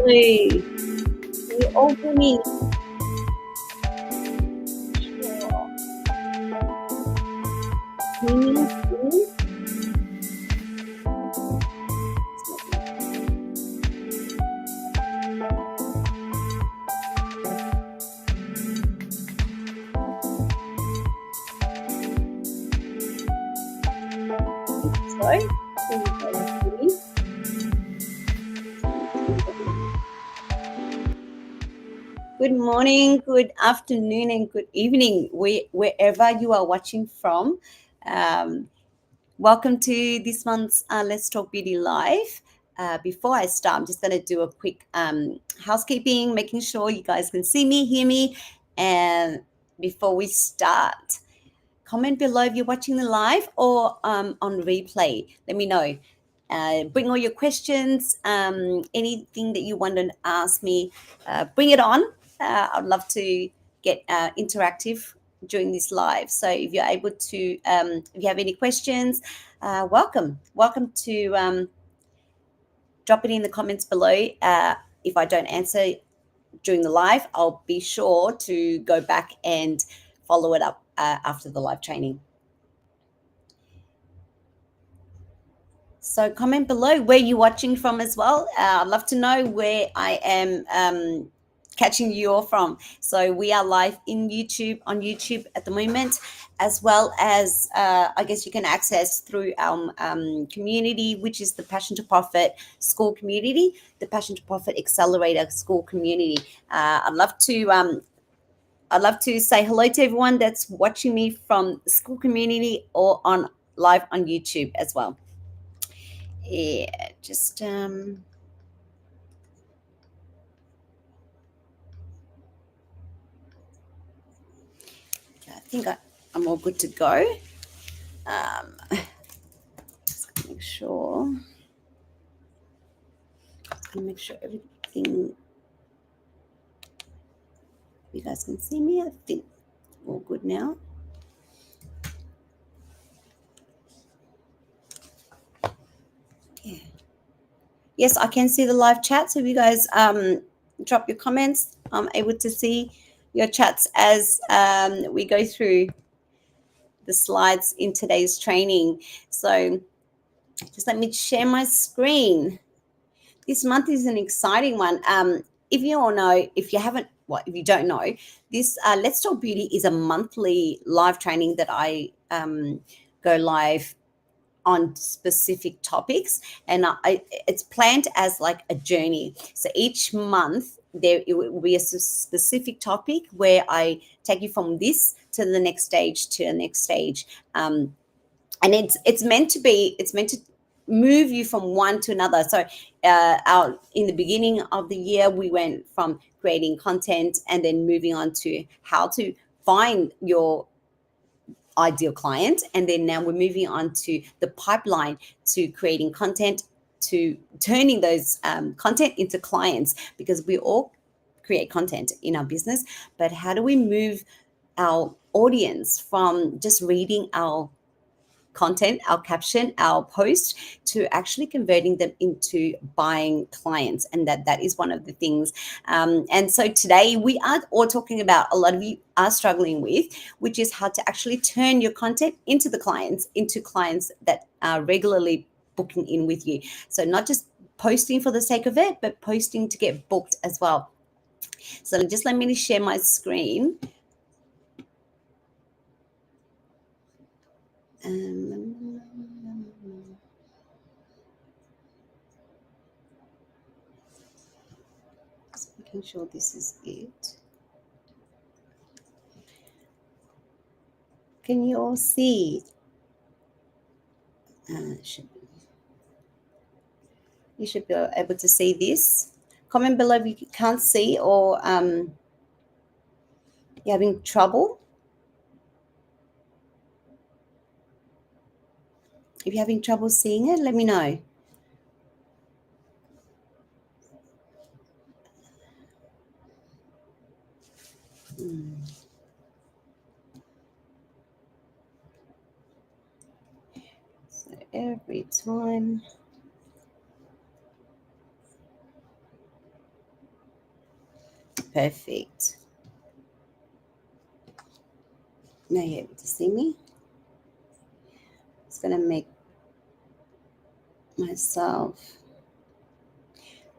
Can you all hear me? Sure. Can you hear me? Sorry. Can you guys hear me? Good morning, good afternoon, and good evening, wherever you are watching from. Um, Welcome to this month's Let's Talk Beauty Live. Before I start, I'm just going to do a quick housekeeping, making sure you guys can see me, hear me. And before we start, comment below if you're watching the live or on replay. Let me know. Bring all your questions, anything that you want to ask me, bring it on. I'd love to get interactive during this live. So if you're able to, if you have any questions, welcome to drop it in the comments below. If I don't answer during the live, I'll be sure to go back and follow it up after the live training. So comment below where you're watching from as well. I'd love to know where I am catching you all from. So we are live on YouTube at the moment, as well as I guess you can access through our community, which is the Passion to Profit School community, the Passion to Profit Accelerator School community. I'd love to say hello to everyone that's watching me from the school community or on live on YouTube as well. Yeah, just I think I'm all good to go. Just gonna make sure. Everything. You guys can see me. I think all good now. Yeah. Yes, I can see the live chat. So if you guys drop your comments, I'm able to see your chats as we go through the slides in today's training. So just let me share my screen. This month is an exciting one. If you all know, if you don't know, this Let's Talk Beauty is a monthly live training that I go live on specific topics, and it's planned as like a journey. So each month it will be a specific topic where I take you from this to the next stage to the next stage. And it's meant to move you from one to another. So in the beginning of the year, we went from creating content and then moving on to how to find your ideal client, and then now we're moving on to the pipeline, to creating content, to turning those content into clients, because we all create content in our business. But how do we move our audience from just reading our content, our caption, our post, to actually converting them into buying clients? And that is one of the things. And so today we are all talking about, a lot of you are struggling with, which is how to actually turn your content into clients that are regularly booking in with you. So not just posting for the sake of it, but posting to get booked as well. So just let me share my screen. Just making sure this is it. Can you all see? You should be able to see this. Comment below if you can't see, or you're having trouble. If you're having trouble seeing it, let me know. So every time. Perfect. Now you're able to see me. It's going to make myself.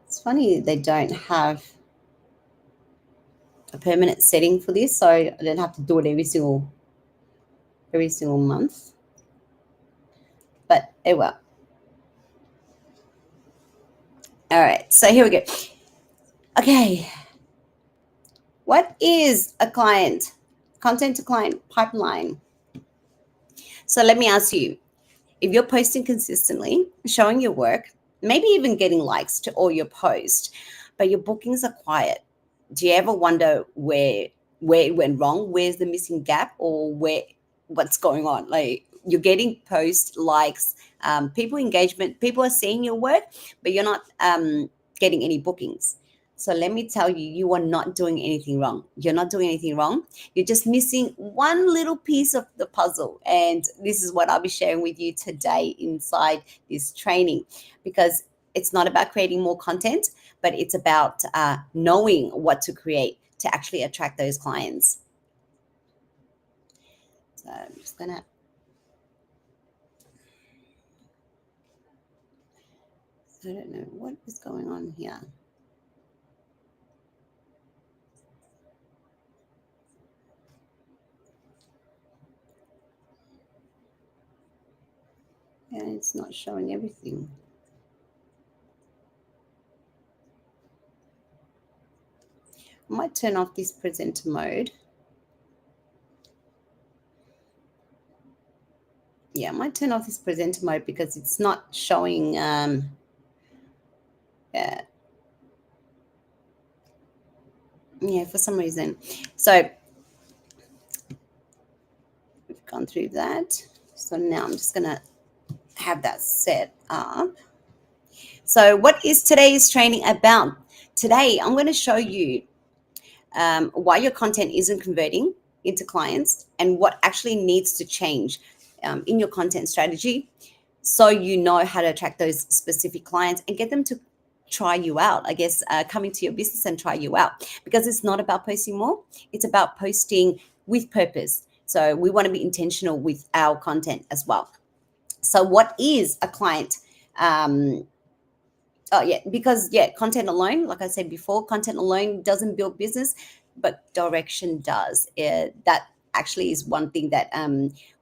It's funny they don't have a permanent setting for this, so I don't have to do it every single month. But it will. All right, so here we go. Okay. What is a content to client pipeline? So let me ask you, if you're posting consistently, showing your work, maybe even getting likes to all your posts, but your bookings are quiet, do you ever wonder where it went wrong? Where's the missing gap, or what's going on? Like, you're getting post likes, people engagement, people are seeing your work, but you're not getting any bookings. So let me tell you, you are not doing anything wrong. You're not doing anything wrong. You're just missing one little piece of the puzzle. And this is what I'll be sharing with you today inside this training, because it's not about creating more content, but it's about knowing what to create to actually attract those clients. So I'm just going to I don't know what is going on here. And it's not showing everything. I might turn off this presenter mode. Yeah, I might turn off this presenter mode because it's not showing for some reason. So we've gone through that. So now I'm just gonna have that set up. So what is today's training about? Today I'm going to show you why your content isn't converting into clients and what actually needs to change in your content strategy, so you know how to attract those specific clients and get them to try you out, I guess, come into your business and try you out, because it's not about posting more. It's about posting with purpose. So we want to be intentional with our content as well. So what is a client? Because content alone, like I said before, content alone doesn't build business, but direction does. That actually is one thing that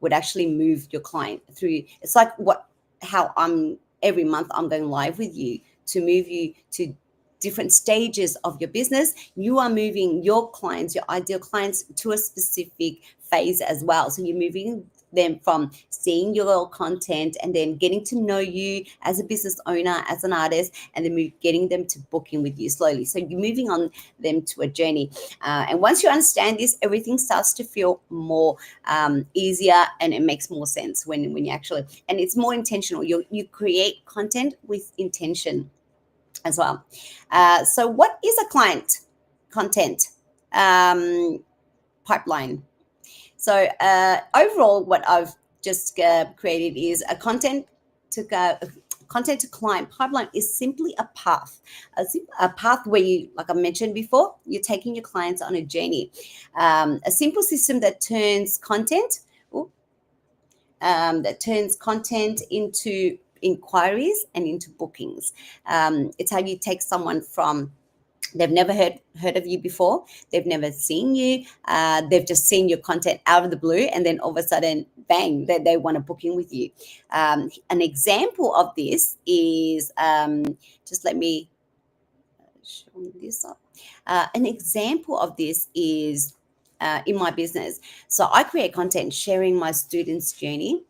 would actually move your client through. It's like how I'm every month I'm going live with you to move you to different stages of your business. You are moving your clients, your ideal clients, to a specific phase as well. So you're moving them from seeing your content and then getting to know you as a business owner, as an artist, and then getting them to booking with you slowly. So you're moving on them to a journey. And once you understand this, everything starts to feel more easier, and it makes more sense when you actually, and it's more intentional. You create content with intention as well. So what is a client content pipeline? So overall, what I've just created is a content to client pipeline is simply a path, a path where you, like I mentioned before, you're taking your clients on a journey. A simple system that turns content into inquiries and into bookings. It's how you take someone from they've never heard of you before. They've never seen you. They've just seen your content out of the blue, and then all of a sudden, bang, they want to book in with you. An example of this is, just let me show this up. An example of this is in my business. So I create content sharing my students' journey,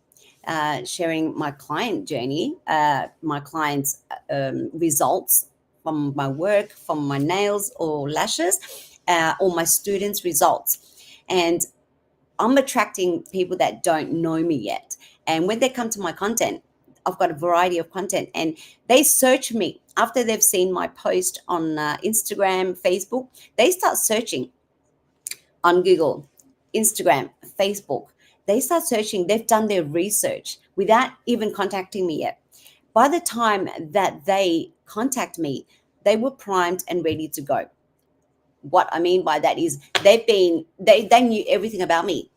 sharing my client journey, my clients' results from my work, from my nails or lashes, or my students' results. And I'm attracting people that don't know me yet. And when they come to my content, I've got a variety of content, and they search me after they've seen my post on Instagram, Facebook. They start searching on Google, Instagram, Facebook. They start searching. They've done their research without even contacting me yet. By the time that they contact me, they were primed and ready to go. what I mean by that is they knew everything about me.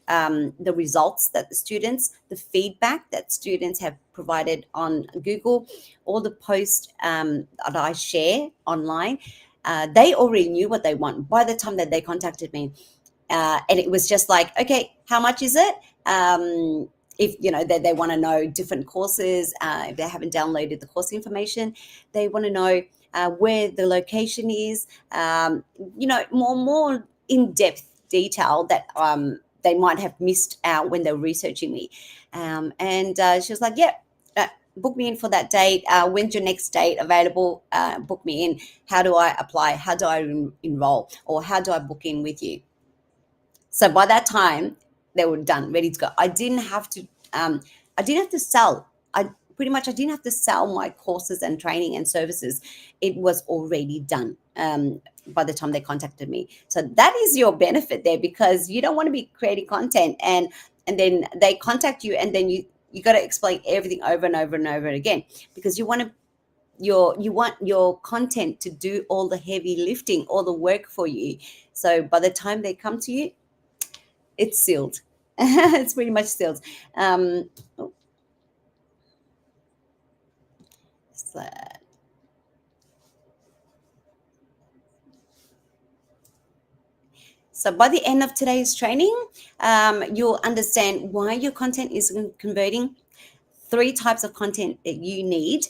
The results that the feedback that students have provided on Google, all the posts that I share online, they already knew what they want by the time that they contacted me. And it was just like, okay, how much is it? If they want to know different courses, if they haven't downloaded the course information, they want to know where the location is, more in-depth detail that they might have missed out when they're researching me. And she was like, yeah, book me in for that date. When's your next date available? Book me in. How do I apply? How do I enroll? Or how do I book in with you? So by that time, they were done, ready to go. I didn't have to sell. I didn't have to sell my courses and training and services. It was already done by the time they contacted me. So that is your benefit there, because you don't want to be creating content and then they contact you, and then you got to explain everything over and over and over again, because you want your content to do all the heavy lifting, all the work for you. So by the time they come to you, it's sealed. It's pretty much sealed. Oh, so, so by the end of today's training, you'll understand why your content isn't converting, 3 types of content that you need,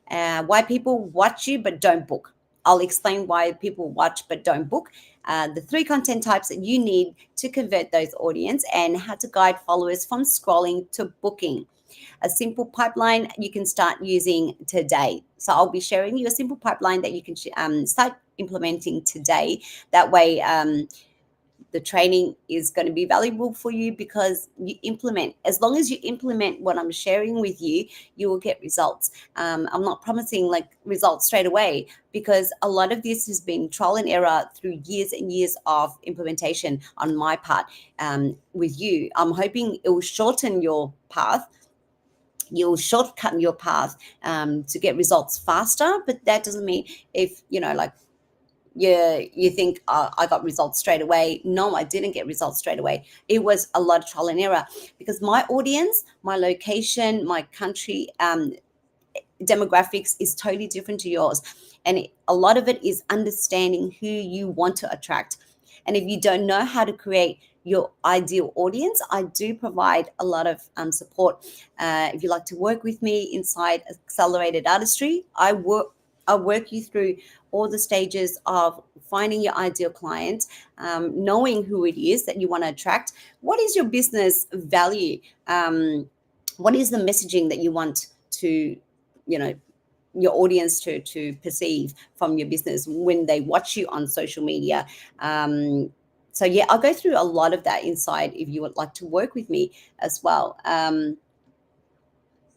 why people watch you but don't book. I'll explain why people watch but don't book, the 3 content types that you need to convert those audience, and how to guide followers from scrolling to booking. A simple pipeline you can start using today. So I'll be sharing you a simple pipeline that you can start implementing today. That way, the training is going to be valuable for you, because you implement. As long as you implement what I'm sharing with you, you will get results. I'm not promising like results straight away, because a lot of this has been trial and error through years and years of implementation on my part with you. I'm hoping it will shorten your path. You'll shortcut your path to get results faster, but that doesn't mean if you think, I got results straight away. No, I didn't get results straight away. It was a lot of trial and error, because my audience, my location, my country demographics is totally different to yours, and a lot of it is understanding who you want to attract. And if you don't know how to create your ideal audience, I do provide a lot of support. If you like to work with me inside Accelerated Artistry, I'll work you through all the stages of finding your ideal client, knowing who it is that you want to attract. What is your business value? What is the messaging that you want to, your audience to perceive from your business when they watch you on social media? So yeah, I'll go through a lot of that inside if you would like to work with me as well.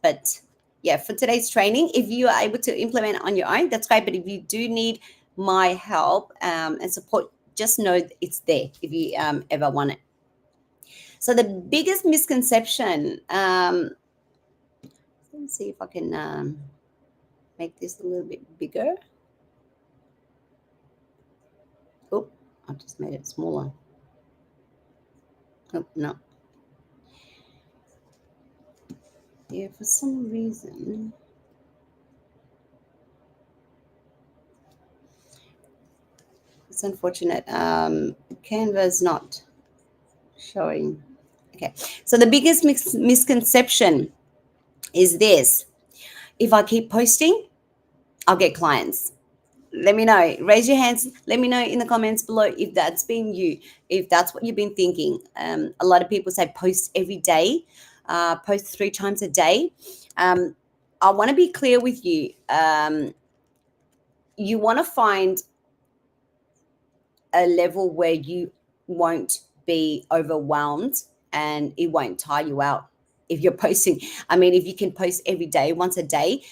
But yeah, for today's training, if you are able to implement on your own, that's great. But if you do need my help and support, just know it's there if you ever want it. So the biggest misconception, let me see if I can make this a little bit bigger. Oh, I just made it smaller. Oh, no. Yeah, for some reason. It's unfortunate. Canva is not showing. Okay, so the biggest misconception is this: if I keep posting, I'll get clients. Let me know. Raise your hands. Let me know in the comments below if that's been you, if that's what you've been thinking. A lot of people say post every day, post 3 times a day. I want to be clear with you. You want to find a level where you won't be overwhelmed and it won't tire you out if you're posting. I mean, if you can post every day, once a day,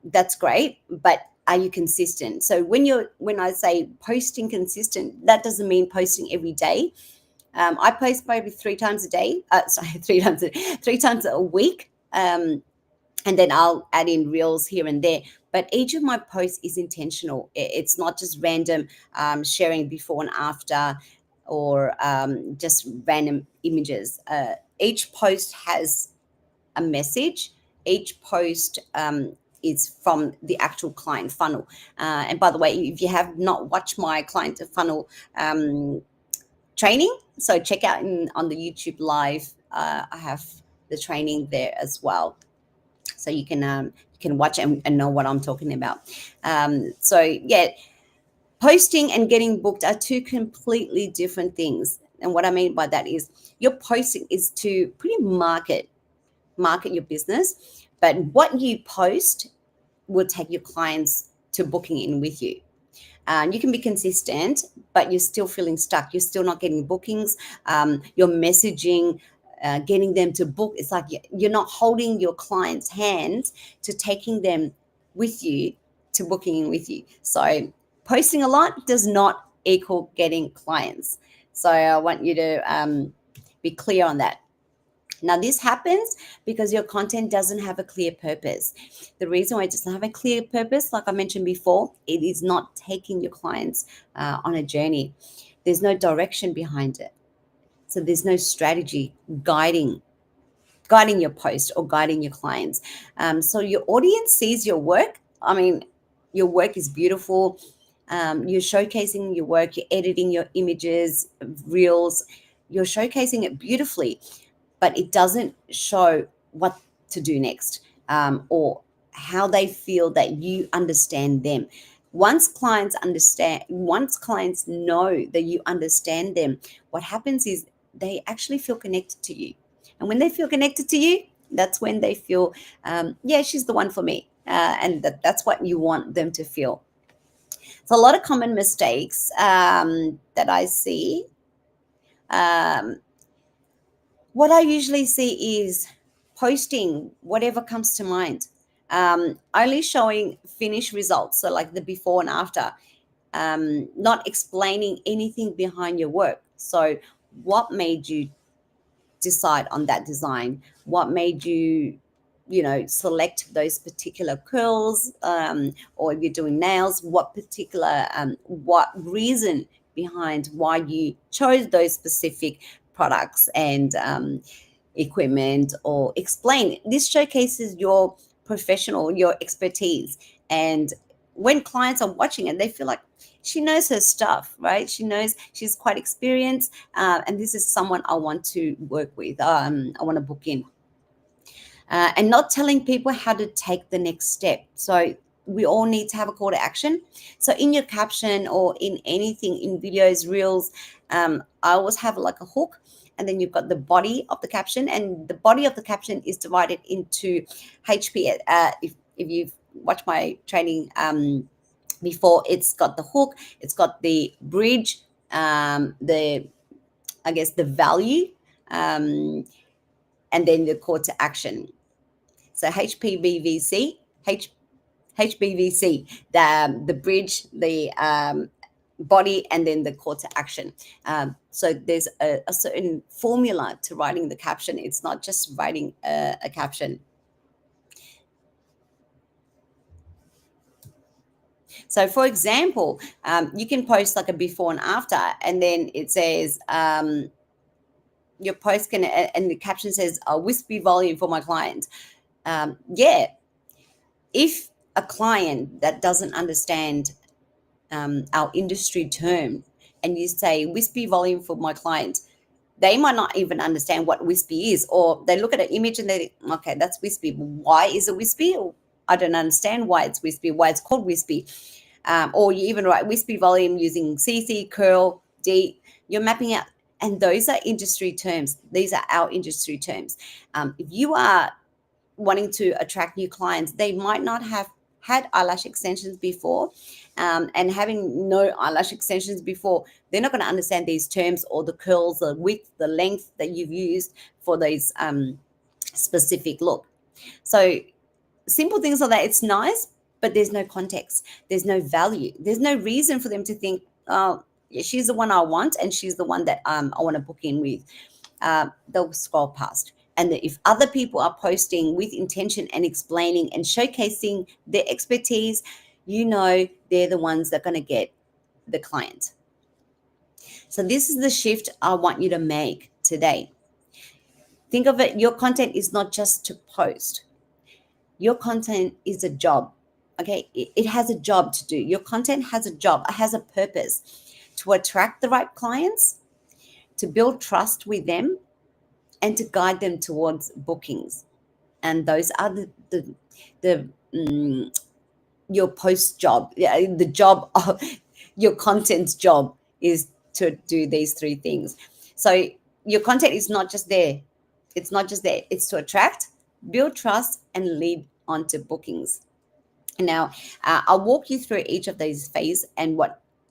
that's great, but are you consistent? So when I say posting consistent, that doesn't mean posting every day. I post maybe 3 times a day. Sorry, 3 times a week. and then I'll add in reels here and there. But each of my posts is intentional. It's not just random sharing before and after, or just random images. Each post has a message. Each post is from the actual client funnel. And by the way, if you have not watched my client funnel training, so check out on the YouTube live. I have the training there as well, so you can watch and know what I'm talking about. So yeah, posting and getting booked are two completely different things. And what I mean by that is your posting is to pretty market your business, but what you post will take your clients to booking in with you. You can be consistent, but you're still feeling stuck. You're still not getting bookings. Your messaging, getting them to book, it's like you're not holding your client's hand to taking them with you to booking in with you. So posting a lot does not equal getting clients. So I want you to be clear on that. Now, this happens because your content doesn't have a clear purpose. The reason why it doesn't have a clear purpose, like I mentioned before, it is not taking your clients on a journey. There's no direction behind it. So there's no strategy guiding your post or guiding your clients. So your audience sees your work. I mean, your work is beautiful. You're showcasing your work. You're editing your images, reels. You're showcasing it beautifully, but it doesn't show what to do next, or how they feel that you understand them. Once clients know that you understand them, what happens is they actually feel connected to you. And when they feel connected to you, that's when they feel, yeah, she's the one for me. And that's what you want them to feel. So a lot of common mistakes that I see. What I usually see is posting whatever comes to mind, only showing finished results, so like the before and after, not explaining anything behind your work. So, what made you decide on that design? What made you, select those particular curls, or if you're doing nails, what reason behind why you chose those specific products and equipment, or explain. This showcases your your expertise. And when clients are watching it, they feel like she knows her stuff, right? She knows, she's quite experienced, and this is someone I want to work with. I want to book in. And not telling people how to take the next step. So we all need to have a call to action. So in your caption or in anything, in videos, reels, I always have like a hook, and then you've got the body of the caption, and the body of the caption is divided into HP. If you've watched my training before, it's got the hook, it's got the bridge, the I guess the value, and then the call to action. So HPBVC, HBVC, the bridge, the body, and then the call to action. So there's a certain formula to writing the caption. It's not just writing a caption. So for example, you can post like a before and after, and then it says, your post can, and the caption says, a wispy volume for my client. Yeah, if a client that doesn't understand our industry term, and you say wispy volume for my client, they might not even understand what wispy is, or they look at an image and they think, okay, that's wispy. Why is it wispy? I don't understand why it's wispy, why it's called wispy. Or you even write wispy volume using CC, curl, D. You're mapping out, and those are industry terms. These are our industry terms. If you are wanting to attract new clients, they might not have had eyelash extensions before, and having no eyelash extensions before, they're not going to understand these terms, or the curls, the width, the length that you've used for those specific look. So simple things like that, it's nice, but there's no context, there's no value, there's no reason for them to think, oh yeah, she's the one I want, and she's the one that I want to book in with. They'll scroll past. And that if other people are posting with intention and explaining and showcasing their expertise, you know they're the ones that are going to get the client. So this is the shift I want you to make today. Think of it, your content is not just to post. Your content is a job. Okay, it has a job to do. Your content has a job, it has a purpose to attract the right clients, to build trust with them, and to guide them towards bookings. And those are the your post job. Yeah, the job of your content's job is to do these three things. So your content is not just there. It's not just there. It's to attract, build trust, and lead onto bookings. Now, I'll walk you through each of these phases and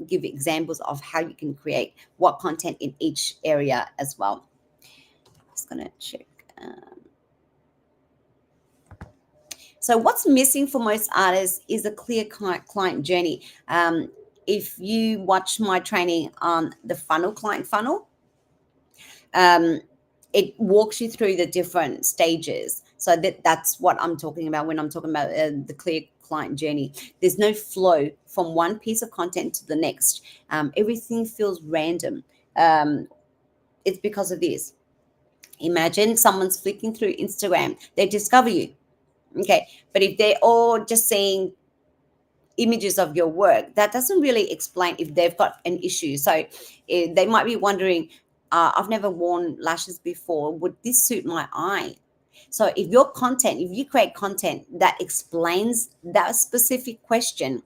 give examples of how you can create what content in each area as well. Just gonna check. So what's missing for most artists is a clear client journey. If you watch my training on the client funnel, it walks you through the different stages. So that's what I'm talking about when I'm talking about the clear client journey. There's no flow from one piece of content to the next. Everything feels random. It's because of this. Imagine someone's flicking through Instagram. They discover you. Okay. But if they're all just seeing images of your work, that doesn't really explain if they've got an issue. So they might be wondering, I've never worn lashes before. Would this suit my eye? So if you create content that explains that specific question,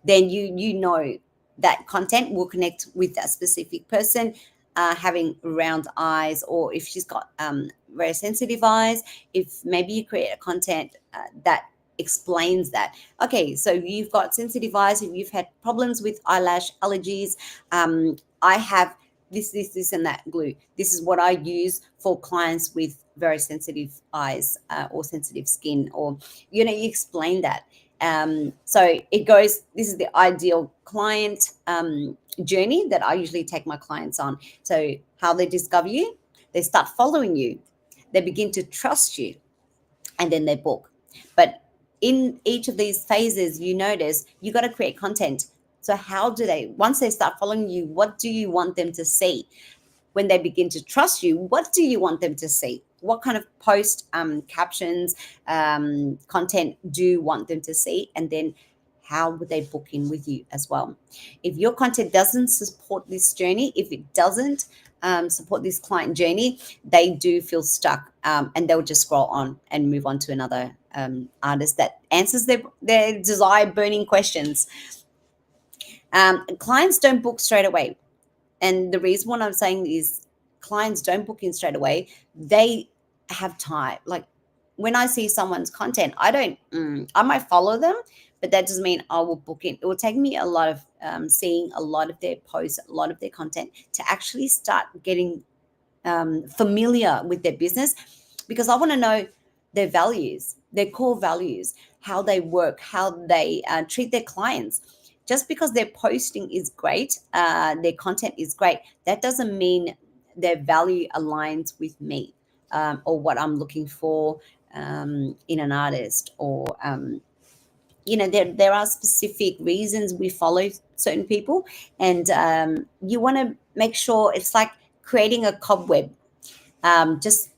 then you know that content will connect with that specific person, having round eyes, or if she's got very sensitive eyes. If maybe you create a content that explains that, okay, so you've got sensitive eyes, if you've had problems with eyelash allergies, I have this and that glue. This is what I use for clients with very sensitive eyes or sensitive skin, or you explain that. So it goes, this is the ideal client journey that I usually take my clients on. So how they discover you, they start following you, they begin to trust you, and then they book. But in each of these phases, you notice you got to create content. So how do they, once they start following you, what do you want them to see? When they begin to trust you, what do you want them to see? What kind of post captions, content do you want them to see? And then how would they book in with you as well? If your content doesn't support this journey, if it doesn't support this client journey, they do feel stuck, and they'll just scroll on and move on to another artist that answers their desired burning questions. Clients don't book straight away. And the reason what I'm saying is clients don't book in straight away. They have time. Like when I see someone's content, I might follow them, but that doesn't mean I will book in. It will take me a lot of seeing a lot of their posts, a lot of their content to actually start getting familiar with their business, because I want to know their values, their core values, how they work, how they treat their clients. Just because their posting is great, their content is great, that doesn't mean their value aligns with me, or what I'm looking for in an artist, or there are specific reasons we follow certain people, and you want to make sure it's like creating a cobweb, just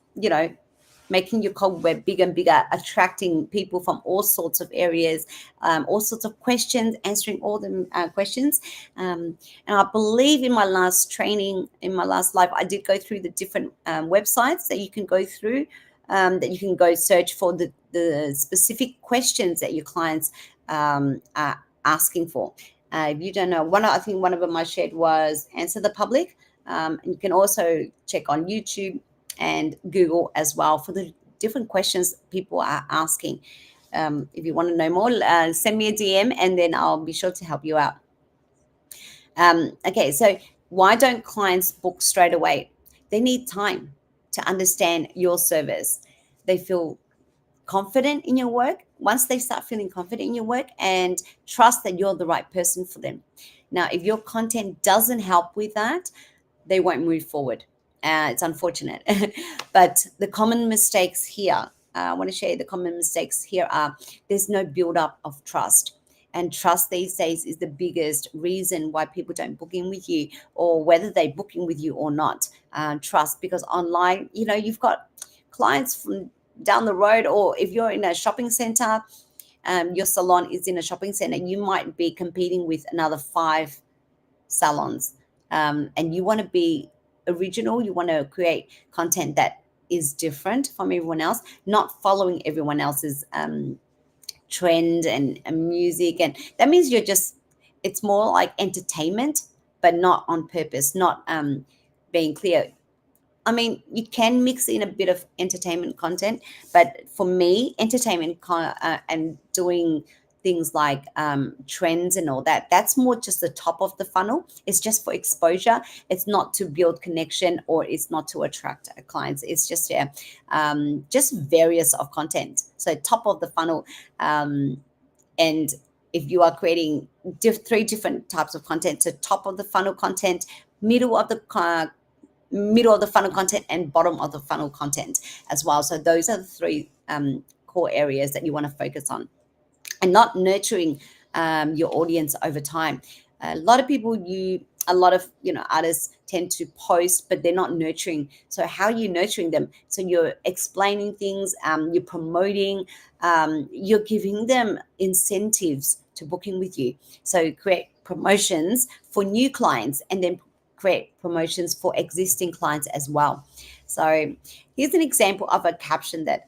making your cobweb bigger and bigger, attracting people from all sorts of areas, all sorts of questions, answering all the questions. And I believe in my last training, in my last live, I did go through the different websites that you can go through, that you can go search for the specific questions that your clients are asking for. If you don't know, I think one of them I shared was Answer the Public. And you can also check on YouTube and Google as well for the different questions people are asking. If you want to know more, send me a DM and then I'll be sure to help you out. Okay, so why don't clients book straight away? They need time to understand your service. They feel confident in your work. Once they start feeling confident in your work and trust that you're the right person for them. Now, if your content doesn't help with that, they won't move forward. It's unfortunate. But the common mistakes here, I want to share the common mistakes here are there's no build up of trust. And trust these days is the biggest reason why people don't book in with you, or whether they book in with you or not. Trust, because online, you've got clients from down the road, or if you're in a shopping center, your salon is in a shopping center, you might be competing with another 5 salons, and you want to be original. You want to create content that is different from everyone else, not following everyone else's trend and music. And that means it's more like entertainment, but not on purpose, not being clear. I mean, you can mix in a bit of entertainment content, but for me, and doing things like trends and all that, that's more just the top of the funnel. It's just for exposure. It's not to build connection, or it's not to attract clients. It's just various of content. So top of the funnel, and if you are creating 3 different types of content, so top of the funnel content, middle of the funnel content, and bottom of the funnel content as well. So those are the 3 core areas that you want to focus on, and not nurturing your audience over time. A lot of artists tend to post, but they're not nurturing. So how are you nurturing them? So you're explaining things, you're promoting, you're giving them incentives to booking with you. So create promotions for new clients, and then create promotions for existing clients as well. So here's an example of a caption that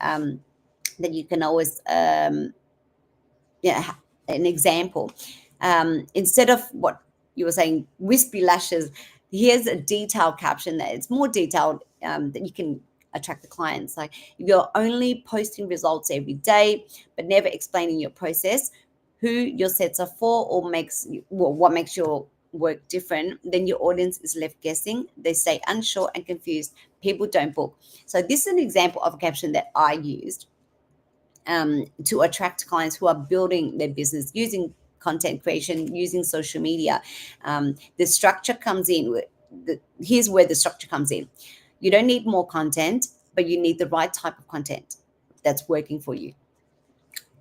you can always an example. Instead of what you were saying, wispy lashes, here's a detailed caption that it's more detailed, that you can attract the clients. Like, if you're only posting results every day but never explaining your process, who your sets are for, or what makes your work different, then your audience is left guessing. They stay unsure and confused. People don't book. So this is an example of a caption that I used to attract clients who are building their business using content creation, using social media. The structure comes in. Here's where the structure comes in. You don't need more content, but you need the right type of content that's working for you.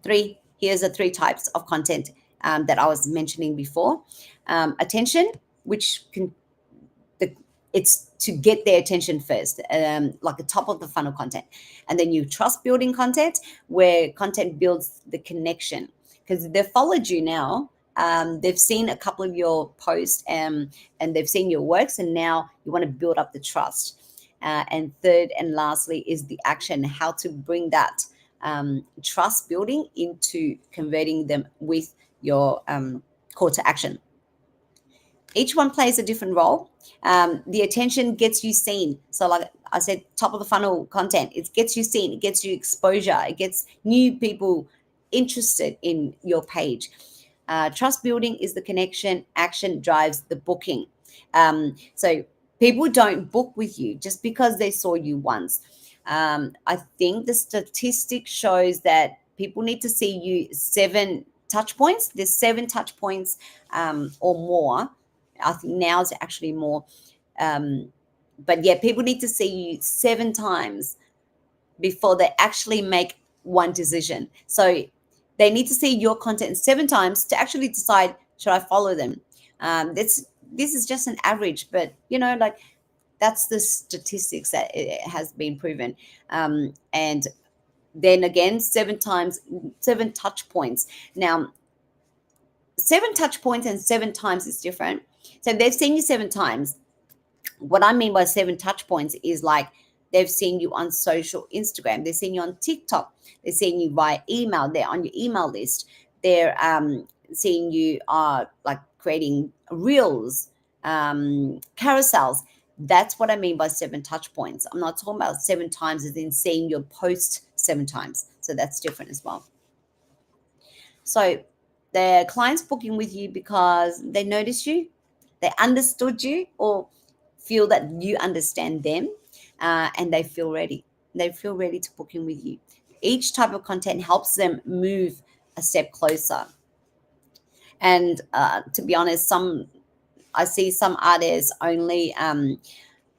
Here's the 3 types of content that I was mentioning before. Attention, which it's to get their attention first, like the top of the funnel content. And then you trust building content, where content builds the connection, because they've followed you now. They've seen a couple of your posts, and they've seen your works, and now you want to build up the trust. And third and lastly is the action, how to bring that trust building into converting them with your call to action. Each one plays a different role. The attention gets you seen. So like I said, top of the funnel content, it gets you seen, it gets you exposure, it gets new people interested in your page. Trust building is the connection. Action drives the booking. So people don't book with you just because they saw you once. I think the statistic shows that people need to see you 7 touch points. There's 7 touch points or more. I think now is actually more. But yeah, people need to see you 7 times before they actually make one decision. So they need to see your content 7 times to actually decide, should I follow them? This is just an average, but like, that's the statistics that it has been proven. And then again, 7 touch points. Now, 7 touch points and 7 times is different. So they've seen you 7 times. What I mean by 7 touch points is like, they've seen you on social Instagram. They've seen you on TikTok. They've seen you via email. They're on your email list. They're seeing you like creating reels, carousels. That's what I mean by 7 touch points. I'm not talking about 7 times as in seeing your post 7 times. So that's different as well. So the client's booking with you because they notice you, they understood you, or feel that you understand them, and they feel ready. They feel ready to book in with you. Each type of content helps them move a step closer. And to be honest, I see some artists only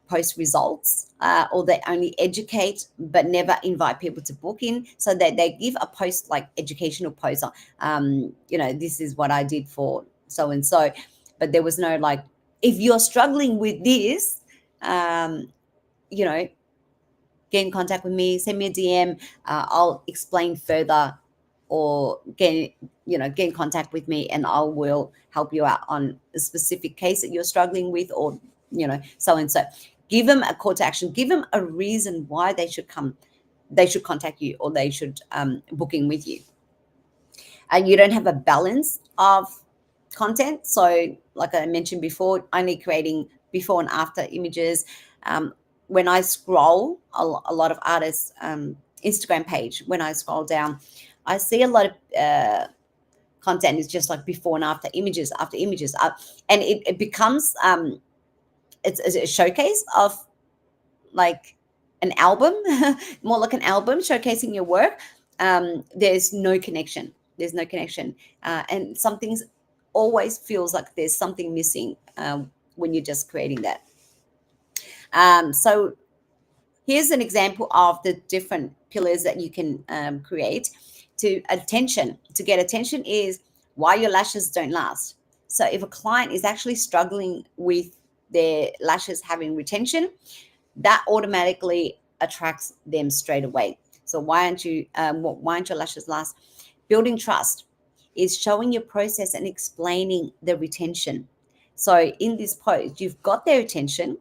post results, or they only educate but never invite people to book in. So that they give a post, like educational post, this is what I did for so and so, but there was no like, if you're struggling with this, you know, get in contact with me, send me a DM, I'll explain further, or get in contact with me and I will help you out on a specific case that you're struggling with, or so and so. Give them a call to action, give them a reason why they should contact you, or they should book in with you. And you don't have a balance of content. So like I mentioned before, only creating before and after images. When I scroll a lot of artists Instagram page, when I scroll down, I see a lot of content is just like before and after images, and it becomes it's a showcase of like an album, more like an album showcasing your work. There's no connection, and something's always feels like there's something missing when you're just creating that. So here's an example of the different pillars that you can create. To get attention is why your lashes don't last. So if a client is actually struggling with their lashes having retention, that automatically attracts them straight away. So why aren't your lashes last? Building trust is showing your process and explaining the retention. So in this post, you've got their attention,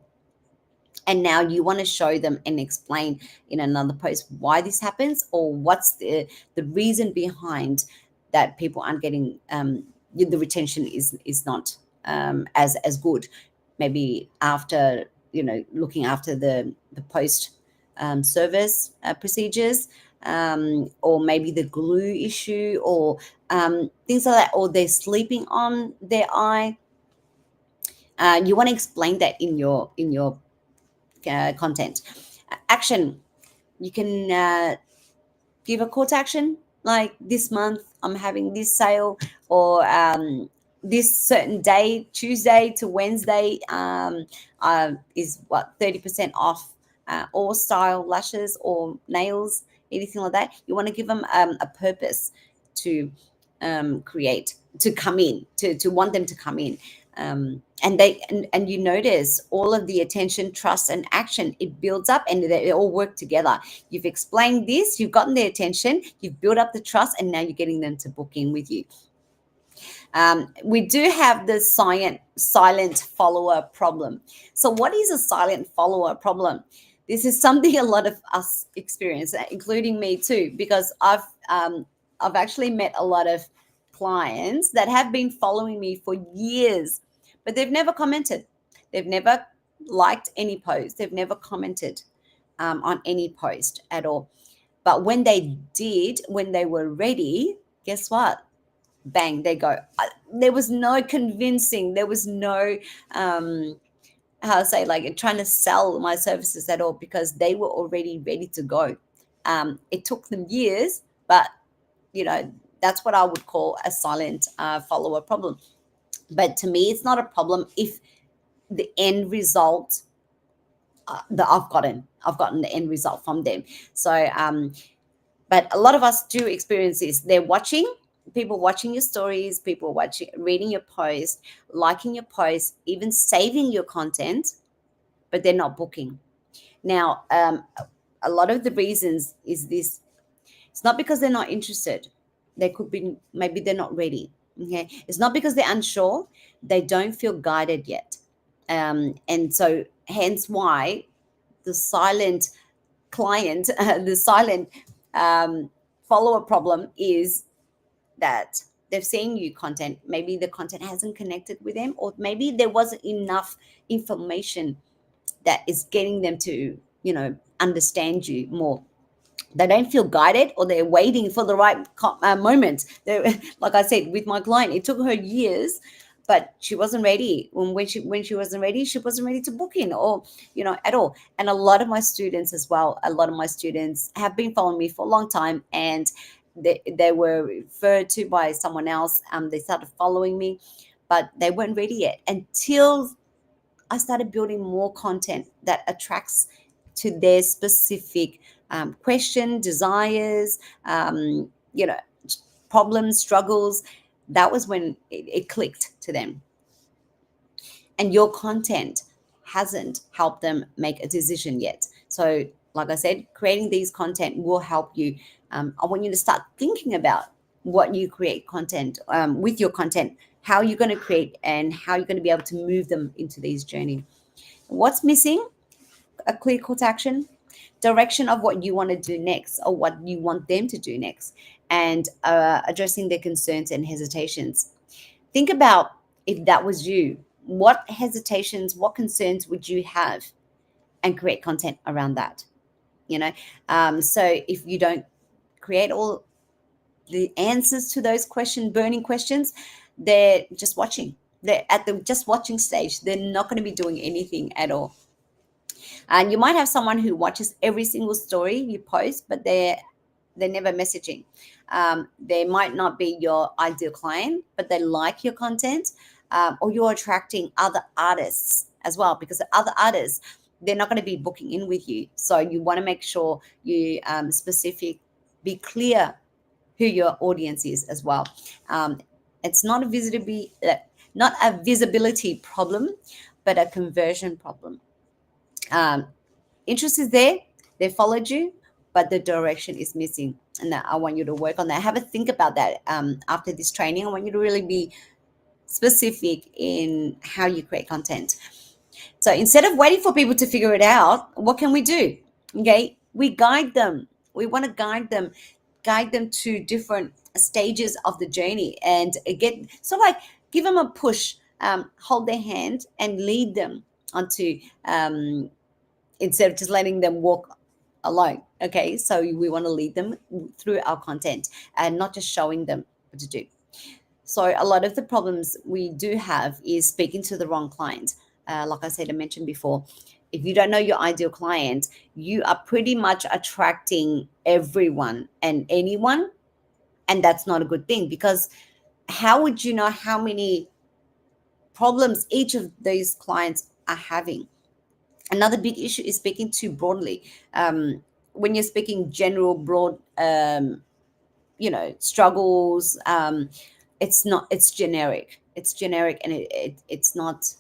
and now you want to show them and explain in another post why this happens, or what's the reason behind that people aren't getting the retention is not as good. Maybe after looking after the post service procedures, or maybe the glue issue, or things like that, or they're sleeping on their eye. You want to explain that in your content. Action, you can give a call to action, like this month I'm having this sale, or this certain day, Tuesday to Wednesday, is 30% off all style lashes or nails, anything like that. You want to give them a purpose to create, to come in, to want them to come in. And you notice all of the attention, trust, and action, it builds up, and they all work together. You've explained this, you've gotten their attention, you've built up the trust, and now you're getting them to book in with you. We do have the silent follower problem. So what is a silent follower problem? This is something a lot of us experience, including me too, because I've actually met a lot of clients that have been following me for years, but they've never commented. They've never liked any post. They've never commented on any post at all. But when they did, when they were ready, guess what? Bang, they go. There was no convincing. There was no, how to say, like trying to sell my services at all, because they were already ready to go. It took them years, but that's what I would call a silent follower problem. But to me, it's not a problem if the end result that I've gotten the end result from them. So, but a lot of us do experience this. They're people watching your stories, people reading your post, liking your post, even saving your content, but they're not booking. Now, a lot of the reasons is this. It's not because they're not interested. They could be, maybe they're not ready. Okay. It's not because they're unsure. They don't feel guided yet. And so hence why the silent client, the silent follower problem is that they've seen you content. Maybe the content hasn't connected with them, or maybe there wasn't enough information that is getting them to, understand you more. They don't feel guided, or they're waiting for the right moment. Like I said, with my client, it took her years, but she wasn't ready. When she wasn't ready, she wasn't ready to book in, or at all. And a lot of my students as well, have been following me for a long time, and they were referred to by someone else. They started following me, but they weren't ready yet until I started building more content that attracts to their specific question, desires, you know, problems, struggles. That was when it clicked to them. And your content hasn't helped them make a decision yet. So, like I said, creating these content will help you. I want you to start thinking about what you create content with your content, how you're going to create, and how you're going to be able to move them into these journey. What's missing? A clear call to action, direction of what you want to do next or what you want them to do next, and addressing their concerns and hesitations. Think about, if that was you, what hesitations, what concerns would you have, and create content around that. So if you don't create all the answers to those burning questions, they're just watching. They're at the just watching stage. They're not going to be doing anything at all. And you might have someone who watches every single story you post, but they're never messaging. They might not be your ideal client, but they like your content, or you're attracting other artists as well, because the other artists, they're not going to be booking in with you. So you want to make sure you be clear who your audience is as well. It's not a visibility problem, but a conversion problem. Interest is there, they followed you, but the direction is missing, and that I want you to work on that. Have a think about that. After this training, I want you to really be specific in how you create content. So instead of waiting for people to figure it out, what can we do? Okay, we guide them. We want to guide them to different stages of the journey, and give them a push, hold their hand and lead them onto, instead of just letting them walk alone. Okay, so we want to lead them through our content and not just showing them what to do. So a lot of the problems we do have is speaking to the wrong client. Like I mentioned before, if you don't know your ideal client, you are pretty much attracting everyone and anyone, and that's not a good thing, because how would you know how many problems each of these clients are having? Another big issue is speaking too broadly. When you're speaking general, broad, struggles, it's generic. It's generic, and it's not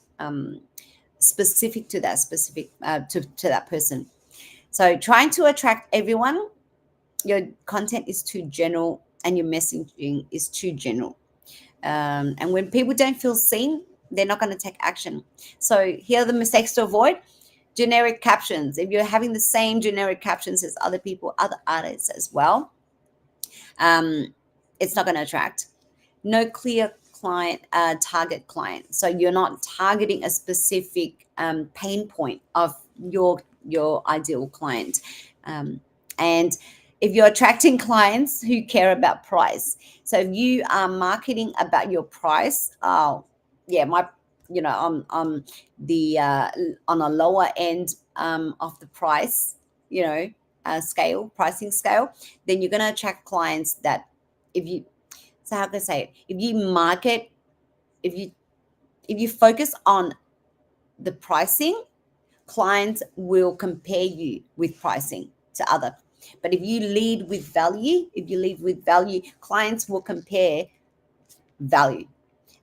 specific to that person. So trying to attract everyone, your content is too general and your messaging is too general. And when people don't feel seen, they're not going to take action. So here are the mistakes to avoid. Generic captions. If you're having the same generic captions as other people, other artists as well, it's not going to attract. No clear target client. So you're not targeting a specific pain point of your ideal client. And if you're attracting clients who care about price, so if you are marketing about your price, I'm the on a lower end of the price, pricing scale, then you're going to attract clients that, how can I say it? If you focus on the pricing, clients will compare you with pricing to other. But if you lead with value, clients will compare value.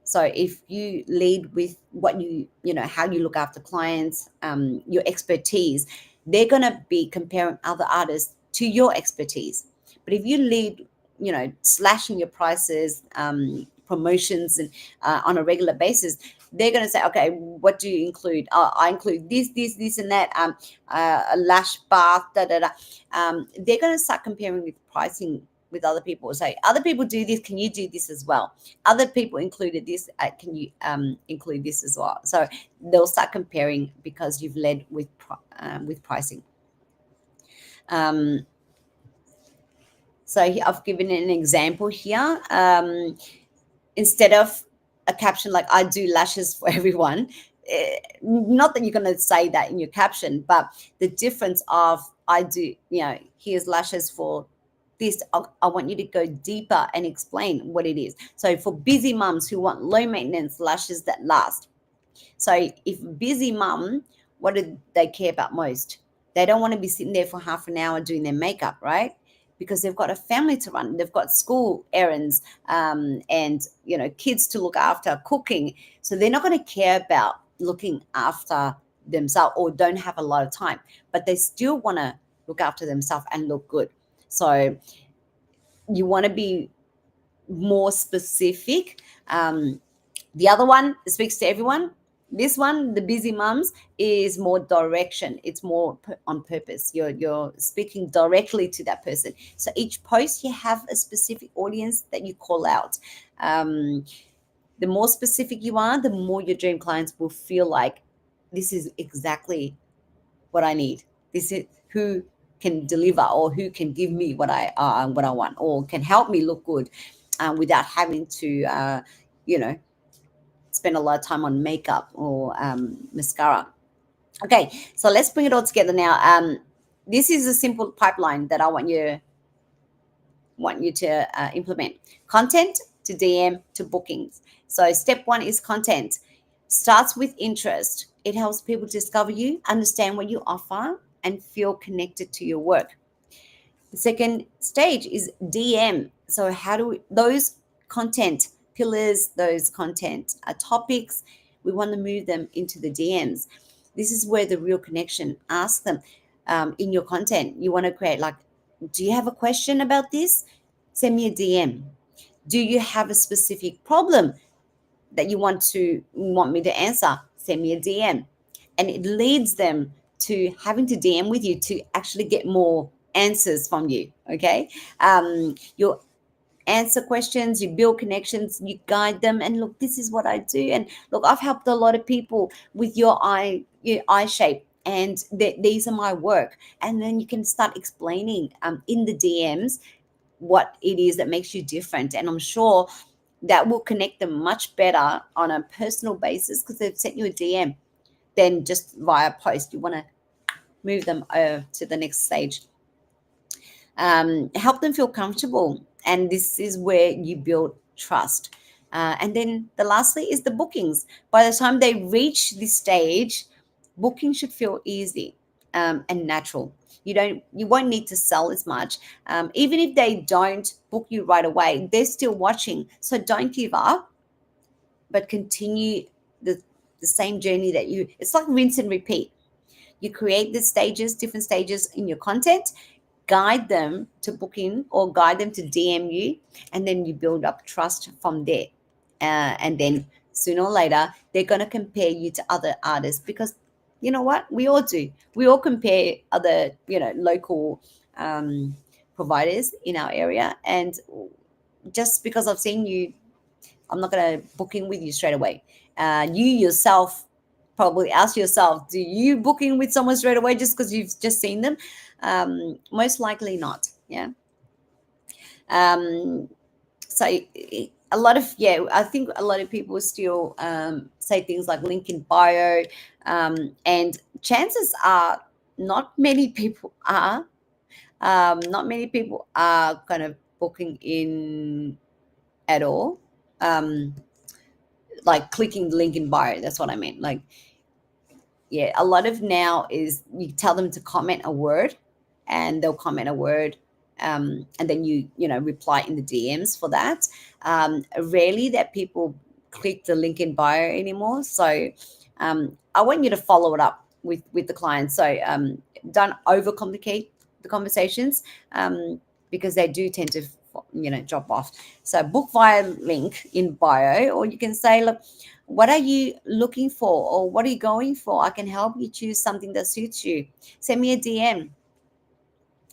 So if you lead with what how you look after clients, your expertise, they're going to be comparing other artists to your expertise. But if you lead, slashing your prices, promotions, and on a regular basis, they're going to say, okay, what do you include? I include this, and that, a lash bath, they're going to start comparing with pricing with other people. Say, other people do this, can you do this as well? Other people included this, can you include this as well? So they'll start comparing because you've led with pricing. So I've given an example here. Instead of a caption like, I do lashes for everyone, not that you're going to say that in your caption, but the difference of, I do, here's lashes for this. I want you to go deeper and explain what it is. So for busy mums who want low maintenance lashes that last, So if busy mum, what do they care about most? They don't want to be sitting there for half an hour doing their makeup, right? Because they've got a family to run, they've got school errands, and kids to look after, cooking. So they're not going to care about looking after themselves, or don't have a lot of time, but they still want to look after themselves and look good. So you want to be more specific. The other one speaks to everyone. This one, the busy mums, is more direction. It's more on purpose. You're speaking directly to that person. So each post, you have a specific audience that you call out. The more specific you are, the more your dream clients will feel like, this is exactly what I need. This is who can deliver, or who can give me what I want, or can help me look good, without having to spend a lot of time on makeup or mascara. Okay, so let's bring it all together now. This is a simple pipeline that I want you to implement. Content to DM to bookings. So step one is content. Starts with interest. It helps people discover you, understand what you offer, and feel connected to your work. The second stage is DM. So how do those content pillars, those content topics, we want to move them into the DMs. This is where the real connection. Ask them in your content. You want to create, like, do you have a question about this? Send me a DM. Do you have a specific problem that you want me to answer? Send me a DM. And it leads them to having to DM with you to actually get more answers from you. Okay, you'll answer questions, you build connections, you guide them, and look, this is what I do. And look, I've helped a lot of people with your eye shape, and these are my work. And then you can start explaining in the DMs what it is that makes you different. And I'm sure that will connect them much better on a personal basis, because they've sent you a DM, than just via post. You want to move them to the next stage. Help them feel comfortable, and this is where you build trust. And then the lastly is the bookings. By the time they reach this stage, booking should feel easy and natural. You won't need to sell as much. Even if they don't book you right away, they're still watching. So don't give up, but continue the same journey that it's like rinse and repeat. You create the stages, different stages in your content, guide them to book in or guide them to DM you, and then you build up trust from there. And then sooner or later, they're going to compare you to other artists, because you know what? We all do. We all compare other, local providers in our area. And just because I've seen you, I'm not going to book in with you straight away. You yourself probably ask yourself, do you book in with someone straight away just because you've just seen them? Most likely not. Yeah. So a lot of, I think a lot of people still say things like link in bio, and chances are not many people are kind of booking in at all. Like clicking the link in bio, that's what I meant. Like, yeah, a lot of now is you tell them to comment a word, and they'll comment a word, and then you reply in the DMs for that. Rarely that people click the link in bio anymore. So I want you to follow it up with the client. So don't overcomplicate the conversations, because they do tend to drop off. So book via link in bio, or you can say, look, what are you looking for, or what are you going for? I can help you choose something that suits you. Send me a DM.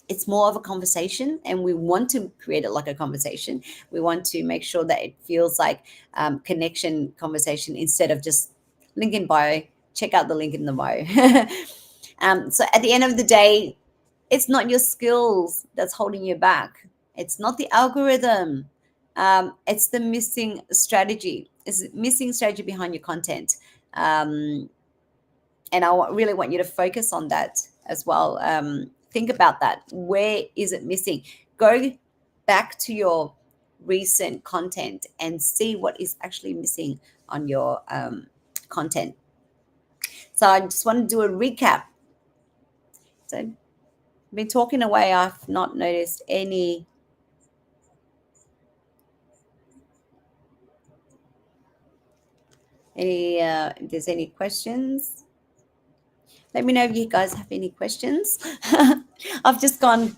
It's more of a conversation, and we want to create it like a conversation. We want to make sure that it feels like connection conversation, instead of just link in bio. Check out the link in the bio. So at the end of the day, it's not your skills that's holding you back. It's not the algorithm. It's the missing strategy. It's missing strategy behind your content. And I really want you to focus on that as well. Think about that. Where is it missing? Go back to your recent content and see what is actually missing on your content. So I just want to do a recap. So I've been talking away. I've not noticed if there's any questions. Let me know if you guys have any questions. I've just gone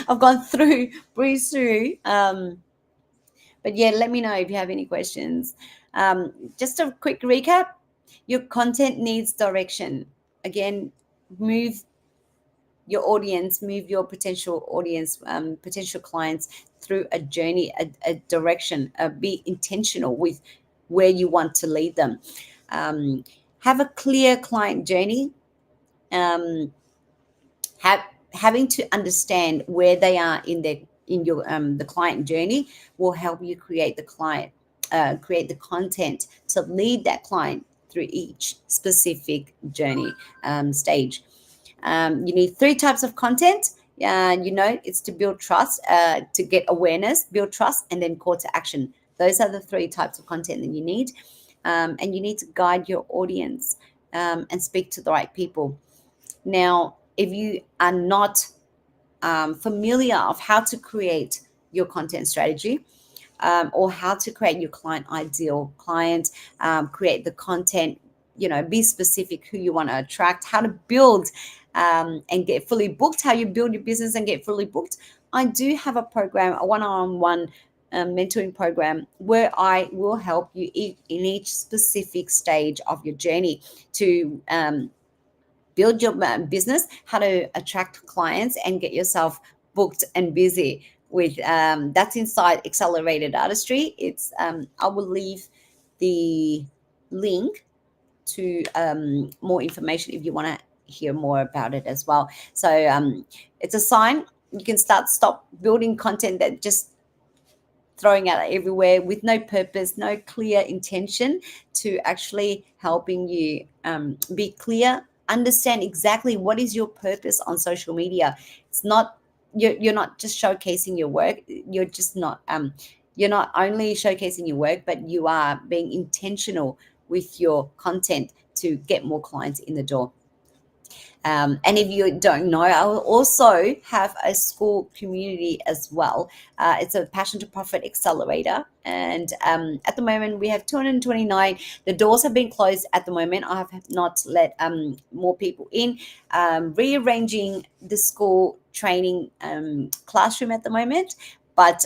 I've gone through, breezed through. But yeah, let me know if you have any questions. Just a quick recap. Your content needs direction. Again, move your audience, move your potential audience, potential clients through a journey, a direction. Be intentional with where you want to lead them. Um, have a clear client journey. Um, having to understand where they are in your the client journey will help you create the content to lead that client through each specific journey stage. You need three types of content. It's to build trust, to get awareness, build trust, and then call to action. Those are the three types of content that you need. And you need to guide your audience and speak to the right people. Now, if you are not familiar of how to create your content strategy, or how to create your ideal client, create the content, be specific who you want to attract, how to build and get fully booked, how you build your business and get fully booked. I do have a program, a one-on-one mentoring program, where I will help you in each specific stage of your journey to build your business, how to attract clients and get yourself booked and busy with that's inside Accelerated Artistry. It's I will leave the link to more information if you want to hear more about it as well. So it's a sign you can stop building content that just throwing out everywhere with no purpose, no clear intention, to actually helping you be clear, understand exactly what is your purpose on social media. It's not you're not just showcasing your work. You're not only showcasing your work, but you are being intentional with your content to get more clients in the door. And if you don't know, I will also have a school community as well. It's a Passion to Profit Accelerator. And at the moment, we have 229. The doors have been closed at the moment. I have not let more people in. Rearranging the school training classroom at the moment. But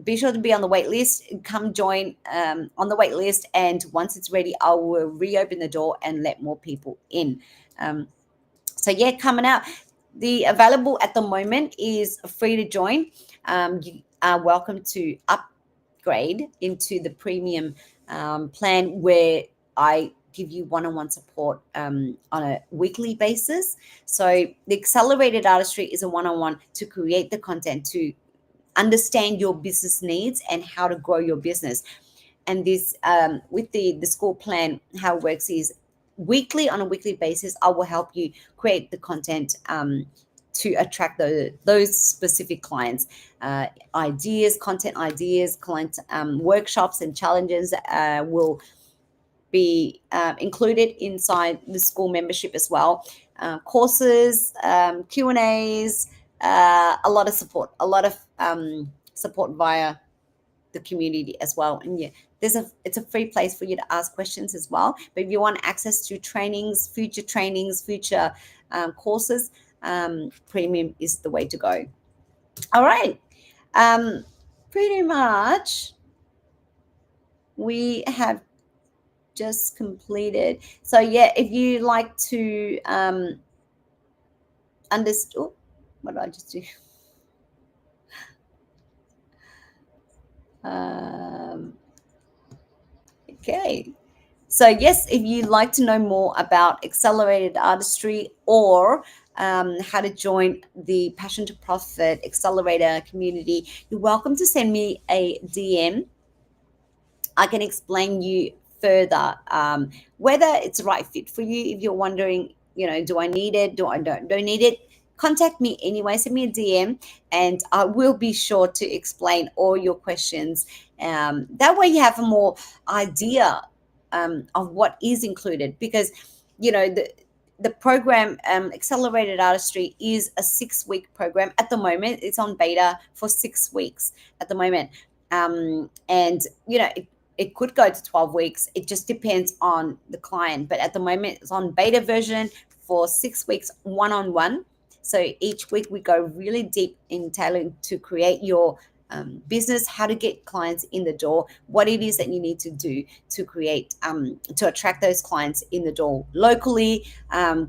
be sure to be on the wait list. Come join on the wait list. And once it's ready, I will reopen the door and let more people in. So yeah, coming out. The available at the moment is free to join. You are welcome to upgrade into the premium plan, where I give you one-on-one support on a weekly basis. So the Accelerated Artistry is a one-on-one to create the content, to understand your business needs and how to grow your business. And this with the school plan, how it works is on a weekly basis, I will help you create the content to attract those specific clients. Content ideas, client workshops and challenges will be included inside the school membership as well. Courses, Q&As, a lot of support via the community as well. And yeah, it's a free place for you to ask questions as well. But if you want access to future courses, premium is the way to go. All right. Pretty much we have just completed. So yeah, if you like to understand, what did I just do? Okay. So yes, if you'd like to know more about Accelerated Artistry, or how to join the Passion to Profit Accelerator community, you're welcome to send me a DM. I can explain you further whether it's the right fit for you. If you're wondering, do I need it? Don't need it? Contact me anyway. Send me a DM, and I will be sure to explain all your questions. That way, you have a more idea of what is included, because the program, Accelerated Artistry, is a 6-week program. At the moment it's on beta for 6 weeks at the moment, and it could go to 12 weeks. It just depends on the client, but at the moment it's on beta version for 6 weeks, one-on-one. So each week we go really deep in tailoring to create your business, how to get clients in the door, what it is that you need to do to create, to attract those clients in the door locally,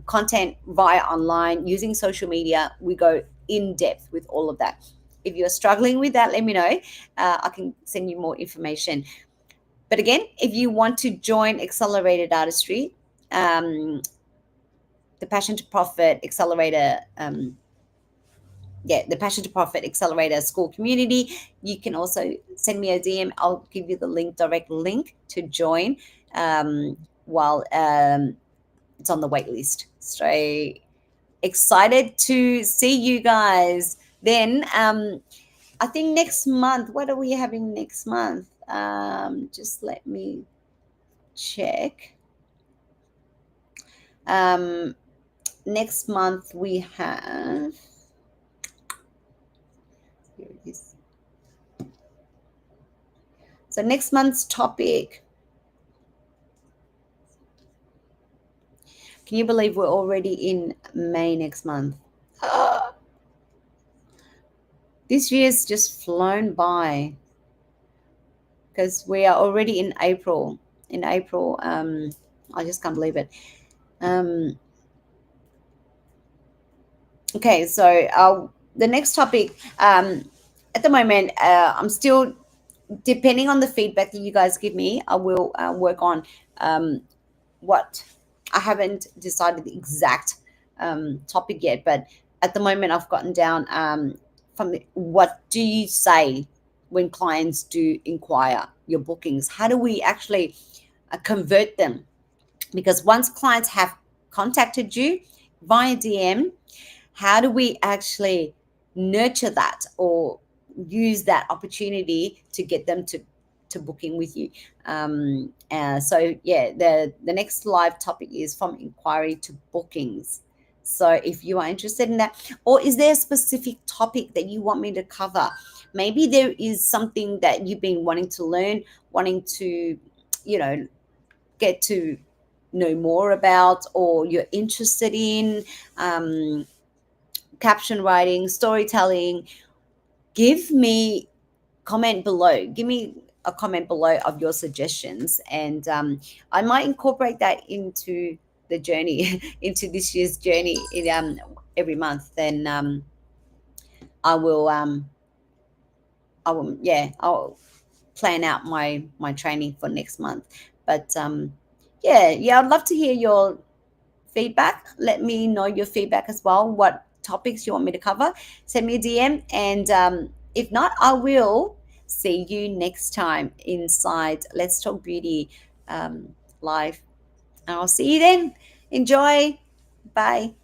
content via online, using social media. We go in depth with all of that. If you're struggling with that, let me know. I can send you more information. But again, if you want to join Accelerated Artistry, the Passion to Profit Accelerator, the Passion to Profit Accelerator School community, you can also send me a DM. I'll give you the direct link to join, while it's on the wait list. So excited to see you guys then. I think next month, what are we having next month? Just let me check. Next month we have, here it is. So next month's topic, can you believe we're already in May next month? This year's just flown by, because we are already in April. I just can't believe it. Okay, so the next topic, at the moment, I'm still, depending on the feedback that you guys give me, I will work on what, I haven't decided the exact topic yet, but at the moment I've gotten down from what do you say when clients do inquire your bookings? How do we actually convert them? Because once clients have contacted you via DM, how do we actually nurture that or use that opportunity to get them to booking with you? So yeah, the next live topic is from inquiry to bookings. So if you are interested in that, or is there a specific topic that you want me to cover? Maybe there is something that you've been wanting to learn, wanting to get to know more about, or you're interested in, caption writing, storytelling. Give me comment below. Give me a comment below of your suggestions, and I might incorporate that into the journey, into this year's journey, every month. Then I will, I'll plan out my training for next month. But I'd love to hear your feedback. Let me know your feedback as well. What topics you want me to cover? Send me a DM, and if not, I will see you next time inside Let's Talk Beauty live. I'll see you then. Enjoy. Bye.